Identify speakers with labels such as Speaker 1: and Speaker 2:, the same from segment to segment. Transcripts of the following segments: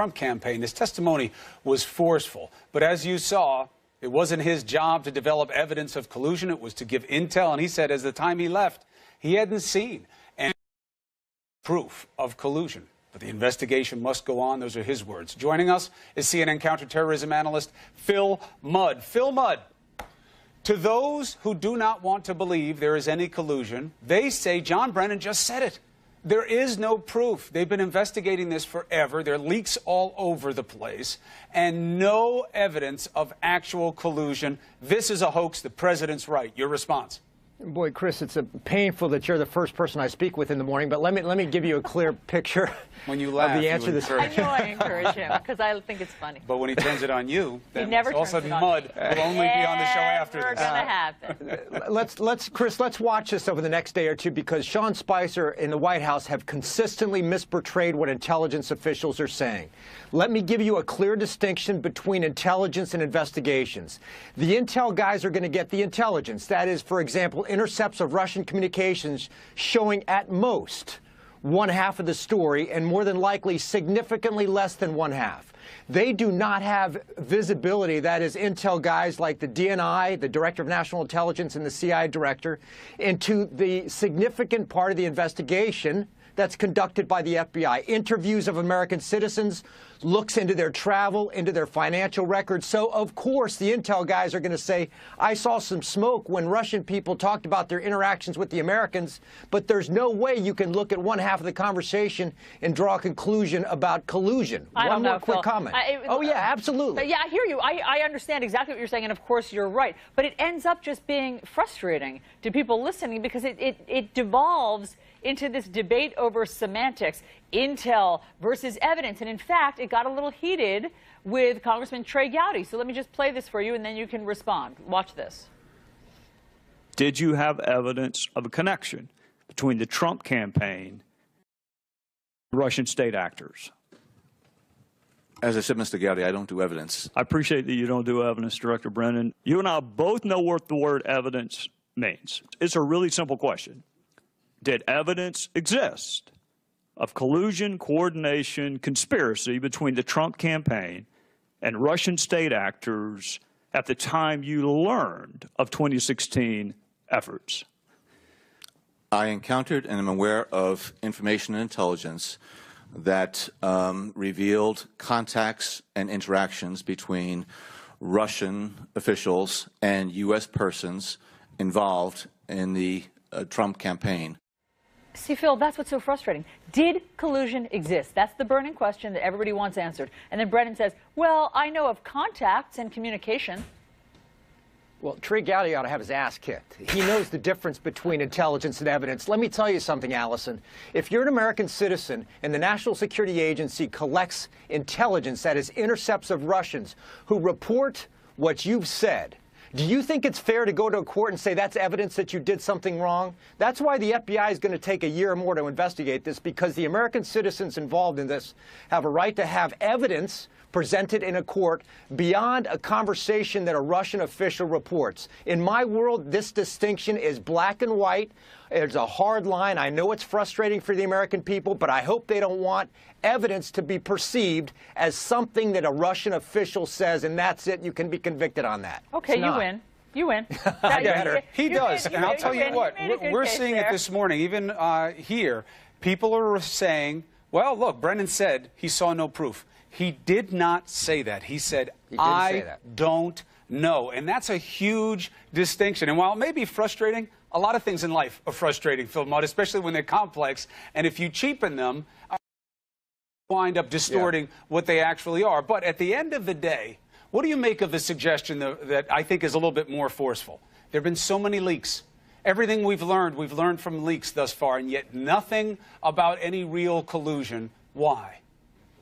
Speaker 1: Trump campaign. This testimony was forceful, but as you saw, it wasn't his job to develop evidence of collusion. It was to give intel, and he said as the time he left, he hadn't seen any proof of collusion. But the investigation must go on. Those are his words. Joining us is CNN counterterrorism analyst Phil Mudd. Phil Mudd, to those who do not want to believe there is any collusion, they say John Brennan just said it. There is no proof. They've been investigating this forever. There are leaks all over the place, and no evidence of actual collusion. This is a hoax. The president's right. Your response?
Speaker 2: Boy, Chris, it's painful that you're the first person I speak with in the morning, but let me give you a clear picture
Speaker 1: when you laugh,
Speaker 2: of the answer to this.
Speaker 3: I know I encourage him because I think it's funny.
Speaker 1: But when he turns it on you, then
Speaker 3: never
Speaker 1: all of a sudden Mudd will only be on the show after this.
Speaker 3: Never gonna happen.
Speaker 2: Chris, let's watch this over the next day or two, because Sean Spicer in the White House have consistently misportrayed what intelligence officials are saying. Let me give you a clear distinction between intelligence and investigations. The intel guys are going to get the intelligence. That is, for example, intercepts of Russian communications showing at most one half of the story, and more than likely significantly less than one half. They do not have visibility, that is, intel guys like the DNI, the Director of National Intelligence, and the CIA Director, into the significant part of the investigation that's conducted by the FBI. Interviews of American citizens, looks into their travel, into their financial records. So, of course, the intel guys are going to say, I saw some smoke when Russian people talked about their interactions with the Americans, but there's no way you can look at one half of the conversation and draw a conclusion about collusion. One more quick comment. Oh, yeah, absolutely.
Speaker 3: Yeah, I hear you. I understand exactly what you're saying, and of course you're right. But it ends up just being frustrating to people listening, because it devolves into this debate over semantics, intel versus evidence. And in fact, it got a little heated with Congressman Trey Gowdy. So let me just play this for you, and then you can respond. Watch this.
Speaker 4: Did you have evidence of a connection between the Trump campaign and Russian state actors?
Speaker 5: As I said, Mr. Gowdy, I don't do evidence.
Speaker 4: I appreciate that you don't do evidence, Director Brennan. You and I both know what the word evidence means. It's a really simple question. Did evidence exist of collusion, coordination, conspiracy between the Trump campaign and Russian state actors at the time you learned of 2016 efforts?
Speaker 5: I encountered and am aware of information and intelligence that revealed contacts and interactions between Russian officials and U.S. persons involved in the Trump campaign.
Speaker 3: See, Phil, that's what's so frustrating. Did collusion exist? That's the burning question that everybody wants answered. And then Brennan says, well, I know of contacts and communication.
Speaker 2: Well, Trey Gowdy ought to have his ass kicked. He knows the difference between intelligence and evidence. Let me tell you something, Allison. If you're an American citizen and the National Security Agency collects intelligence, that is, intercepts of Russians who report what you've said, do you think it's fair to go to a court and say that's evidence that you did something wrong? That's why the FBI is going to take a year or more to investigate this, because the American citizens involved in this have a right to have evidence presented in a court beyond a conversation that a Russian official reports. In my world, this distinction is black and white. It's a hard line. I know it's frustrating for the American people, but I hope they don't want evidence to be perceived as something that a Russian official says, and that's it. You can be convicted on that.
Speaker 3: Okay, you win. You win.
Speaker 1: He does. And I'll tell you what, we're seeing it this morning, even here. People are saying, well, look, Brennan said he saw no proof. He did not say that. He said, I don't know. And that's a huge distinction. And while it may be frustrating, a lot of things in life are frustrating, Phil Mudd, especially when they're complex. And if you cheapen them, wind up distorting what they actually are. But at the end of the day, what do you make of the suggestion that I think is a little bit more forceful? There have been so many leaks. Everything we've learned from leaks thus far, and yet nothing about any real collusion. Why?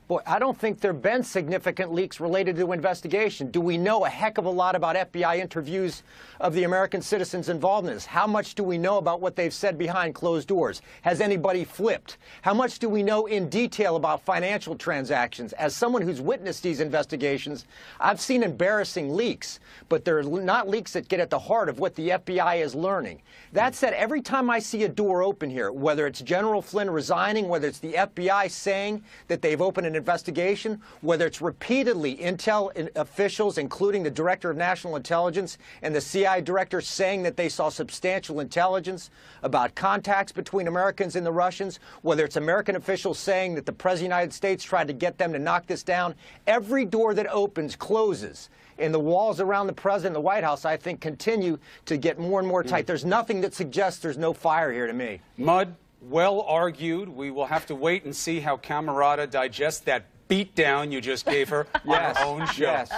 Speaker 2: Boy, I don't think there have been significant leaks related to investigation. Do we know a heck of a lot about FBI interviews of the American citizens involved in this? How much do we know about what they've said behind closed doors? Has anybody flipped? How much do we know in detail about financial transactions? As someone who's witnessed these investigations, I've seen embarrassing leaks, but they're not leaks that get at the heart of what the FBI is learning. That said, every time I see a door open here, whether it's General Flynn resigning, whether it's the FBI saying that they've opened an investigation, whether it's repeatedly intel officials, including the Director of National Intelligence and the CIA Director, saying that they saw substantial intelligence about contacts between Americans and the Russians, whether it's American officials saying that the President of the United States tried to get them to knock this down, every door that opens closes. And the walls around the President and the White House, I think, continue to get more and more tight. There's nothing that suggests there's no fire here to me.
Speaker 1: Mudd, well argued. We will have to wait and see how Camerata digests that beatdown you just gave her on her own show.
Speaker 2: Yes.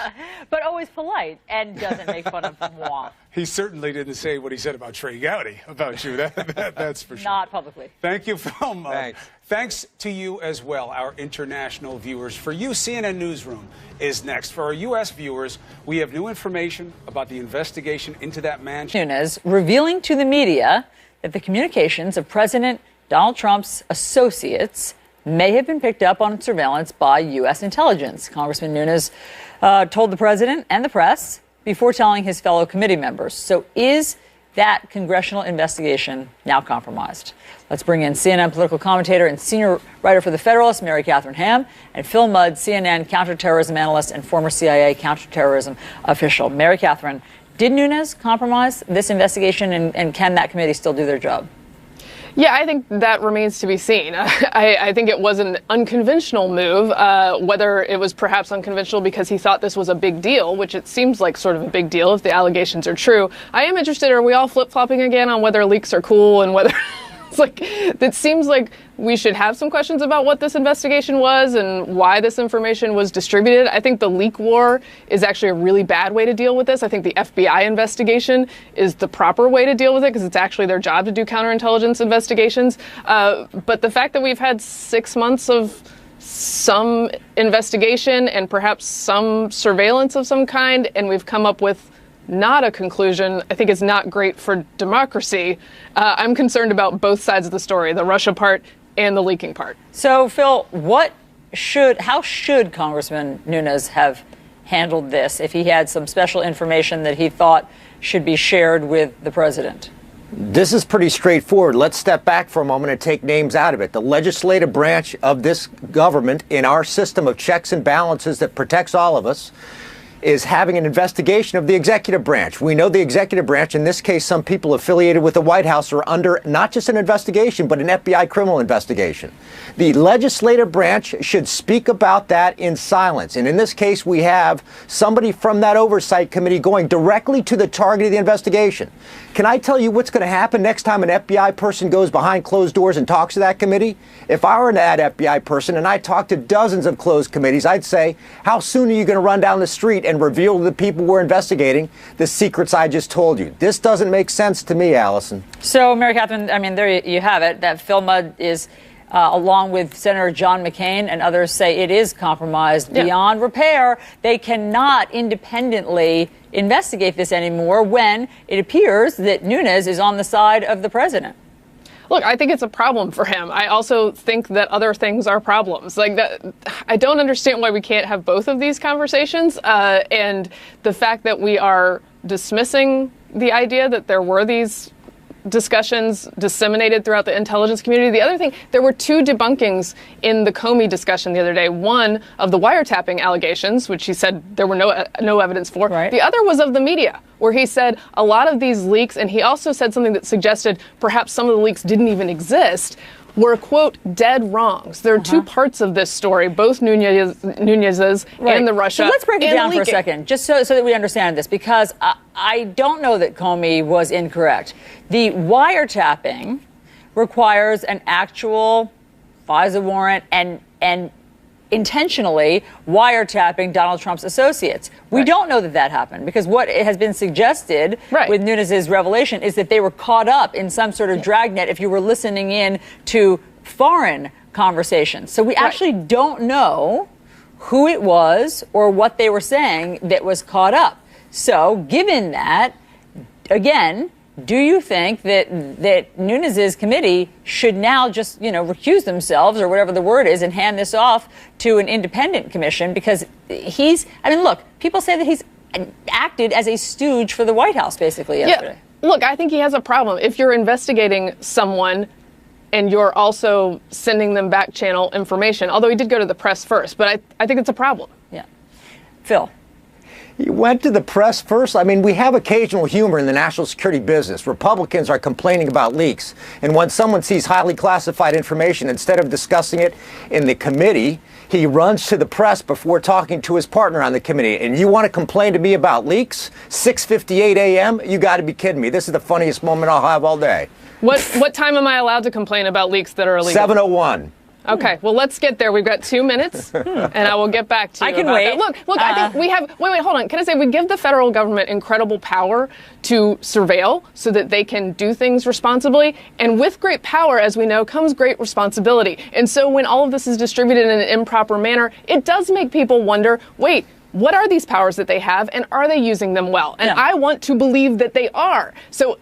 Speaker 3: But always polite and doesn't make fun of moi.
Speaker 1: He certainly didn't say what he said about Trey Gowdy about you. That's for sure.
Speaker 3: Not publicly.
Speaker 1: Thank you, Phil Mudd.
Speaker 2: Thanks.
Speaker 1: Thanks to you as well, our international viewers. For you, CNN Newsroom is next. For our U.S. viewers, we have new information about the investigation into that mansion.
Speaker 3: Nunes revealing to the media that the communications of President Donald Trump's associates may have been picked up on surveillance by U.S. intelligence. Congressman Nunes told the president and the press before telling his fellow committee members. So is that congressional investigation now compromised? Let's bring in CNN political commentator and senior writer for The Federalist, Mary Catherine Ham, and Phil Mudd, CNN counterterrorism analyst and former CIA counterterrorism official. Mary Catherine, did Nunes compromise this investigation, and can that committee still do their job?
Speaker 6: Yeah, I think that remains to be seen. I think it was an unconventional move, whether it was perhaps unconventional because he thought this was a big deal, which it seems like sort of a big deal if the allegations are true. I am interested, are we all flip-flopping again on whether leaks are cool and whether... It's like, it seems like we should have some questions about what this investigation was and why this information was distributed. I think the leak war is actually a really bad way to deal with this. I think the FBI investigation is the proper way to deal with it because it's actually their job to do counterintelligence investigations. But the fact that we've had 6 months of some investigation and perhaps some surveillance of some kind, and we've come up with not a conclusion, I think is not great for democracy. I'm concerned about both sides of the story, the Russia part and the leaking part.
Speaker 3: So, Phil, how should Congressman Nunes have handled this if he had some special information that he thought should be shared with the president?
Speaker 2: This is pretty straightforward. Let's step back for a moment and take names out of it. The legislative branch of this government, in our system of checks and balances that protects all of us, is having an investigation of the executive branch. We know the executive branch, in this case, some people affiliated with the White House, are under not just an investigation, but an FBI criminal investigation. The legislative branch should speak about that in silence. And in this case, we have somebody from that oversight committee going directly to the target of the investigation. Can I tell you what's going to happen next time an FBI person goes behind closed doors and talks to that committee? If I were that FBI person and I talked to dozens of closed committees, I'd say, how soon are you going to run down the street and reveal to the people we're investigating the secrets I just told you? This doesn't make sense to me, Allison.
Speaker 3: So, Mary Catherine, I mean, there you have it. That Phil Mudd is, along with Senator John McCain and others, say it is compromised beyond repair. They cannot independently investigate this anymore when it appears that Nunes is on the side of the president.
Speaker 6: Look, I think it's a problem for him. I also think that other things are problems. Like that, I don't understand why we can't have both of these conversations. And the fact that we are dismissing the idea that there were these discussions disseminated throughout the intelligence community. The other thing, there were two debunkings in the Comey discussion the other day. One of the wiretapping allegations, which he said there were no evidence for.
Speaker 3: Right.
Speaker 6: The other was of the media, where he said a lot of these leaks, and he also said something that suggested perhaps some of the leaks didn't even exist, were, quote, dead wrongs. There are two parts of this story, both Nunez's and the Russia.
Speaker 3: So let's break it down
Speaker 6: leaking.
Speaker 3: for a second, just so that we understand this, because I don't know that Comey was incorrect. The wiretapping requires an actual FISA warrant and intentionally wiretapping Donald Trump's associates. We don't know that happened, because what has been suggested with Nunes's revelation is that they were caught up in some sort of dragnet if you were listening in to foreign conversations. So we actually don't know who it was or what they were saying that was caught up. So given that, again, do you think that Nunes's committee should now just, recuse themselves or whatever the word is and hand this off to an independent commission? Because look, people say that he's acted as a stooge for the White House basically yesterday.
Speaker 6: Yeah. Look, I think he has a problem. If you're investigating someone and you're also sending them back channel information, although he did go to the press first. But I think it's a problem.
Speaker 3: Yeah. Phil.
Speaker 2: He went to the press first. I mean, we have occasional humor in the national security business. Republicans are complaining about leaks. And when someone sees highly classified information, instead of discussing it in the committee, he runs to the press before talking to his partner on the committee. And you want to complain to me about leaks? 6:58 a.m.? You got to be kidding me. This is the funniest moment I'll have all day.
Speaker 6: What time am I allowed to complain about leaks that are illegal?
Speaker 2: 7:01.
Speaker 6: Okay, well, let's get there. We've got 2 minutes, and I will get back to you.
Speaker 3: I can
Speaker 6: about
Speaker 3: wait.
Speaker 6: That. Look, I think we have. Wait, hold on. Can I say we give the federal government incredible power to surveil so that they can do things responsibly, and with great power, as we know, comes great responsibility. And so when all of this is distributed in an improper manner, it does make people wonder, wait, what are these powers that they have, and are they using them well? And I want to believe that they are. So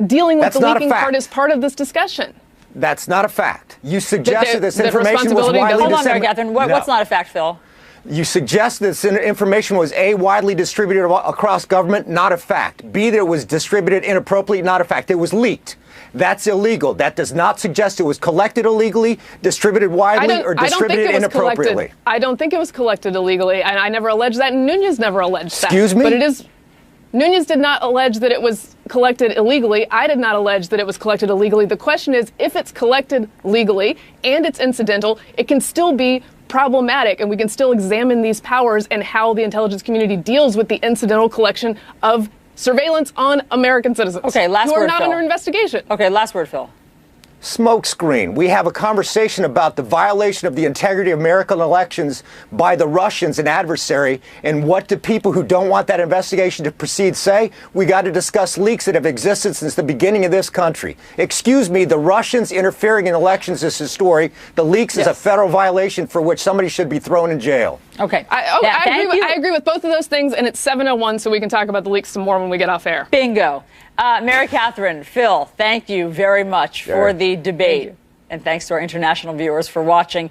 Speaker 6: dealing with the leaking part is part of this discussion.
Speaker 2: That's not a fact. You suggested this information was widely
Speaker 3: disseminated. Hold on there,
Speaker 2: disseminated.
Speaker 3: Catherine. What's not a fact, Phil?
Speaker 2: You suggest this information was A, widely distributed across government, not a fact. B, that it was distributed inappropriately, not a fact. It was leaked. That's illegal. That does not suggest it was collected illegally, distributed widely, or distributed inappropriately.
Speaker 6: I don't think it was collected illegally, and I never alleged that, and Nunes never alleged that.
Speaker 2: Excuse me?
Speaker 6: But it is. Nunes did not allege that it was collected illegally. I did not allege that it was collected illegally. The question is, if it's collected legally and it's incidental, it can still be problematic, and we can still examine these powers and how the intelligence community deals with the incidental collection of surveillance on American citizens.
Speaker 3: Okay, last word,
Speaker 6: who are not
Speaker 3: Phil.
Speaker 6: under investigation.
Speaker 3: Okay, last word, Phil.
Speaker 2: Smokescreen. We have a conversation about the violation of the integrity of American elections by the Russians, an adversary, and what do people who don't want that investigation to proceed say? We got to discuss leaks that have existed since the beginning of this country. Excuse me, the Russians interfering in elections is historic. The leaks is a federal violation for which somebody should be thrown in jail.
Speaker 3: Okay.
Speaker 6: I agree with both of those things, and it's 7:01, so we can talk about the leaks some more when we get off air.
Speaker 3: Bingo. Mary Catherine, Phil, thank you very much for the debate. And thanks to our international viewers for watching.